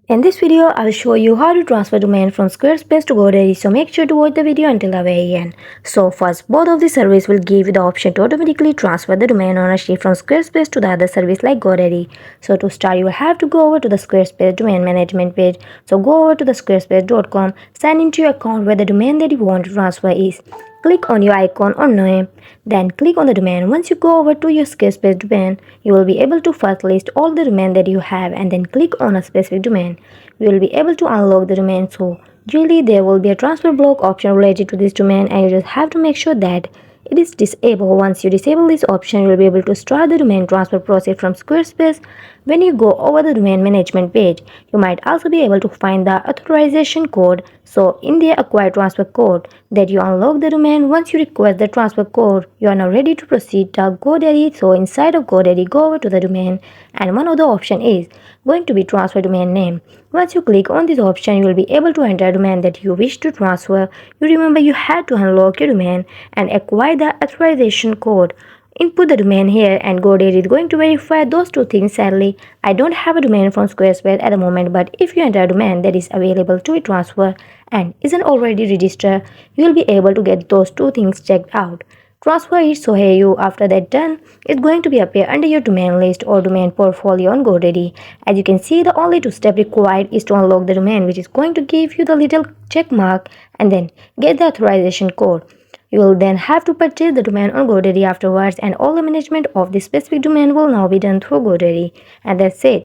In this video, I'll show you how to transfer domain from Squarespace to GoDaddy, so make sure to watch the video until the very end. So first, both of the services will give you the option to automatically transfer the domain ownership from Squarespace to the other service like GoDaddy. So to start, you will have to go over to the Squarespace domain management page. So go over to the squarespace.com, sign into your account where the domain that you want to transfer is. Click on your icon or name, then click on the domain. Once you go over to your Squarespace domain, you will be able to first list all the domain that you have and then click on a specific domain. You will be able to unlock the domain. So usually there will be a transfer block option related to this domain, and you just have to make sure that it is disabled. Once you disable this option, you will be able to start the domain transfer process from Squarespace. When you go over the domain management page, you might also be able to find the authorization code. So in the acquired transfer code that you unlock the domain, once you request the transfer code, you are now ready to proceed to GoDaddy. So inside of GoDaddy, go over to the domain, and one of the option is going to be transfer domain name. Once you click on this option, you will be able to enter a domain that you wish to transfer. You remember you had to unlock your domain and acquire the authorization code. Input the domain here and GoDaddy is going to verify those two things. Sadly, I don't have a domain from Squarespace at the moment, but if you enter a domain that is available to be transferred and isn't already registered, you will be able to get those two things checked out. Transfer it. So here you, after that done, it's going to be appear under your domain list or domain portfolio on GoDaddy. As you can see, the only two steps required is to unlock the domain, which is going to give you the little check mark, and then get the authorization code. You will then have to purchase the domain on GoDaddy afterwards, and all the management of this specific domain will now be done through GoDaddy. And that's it.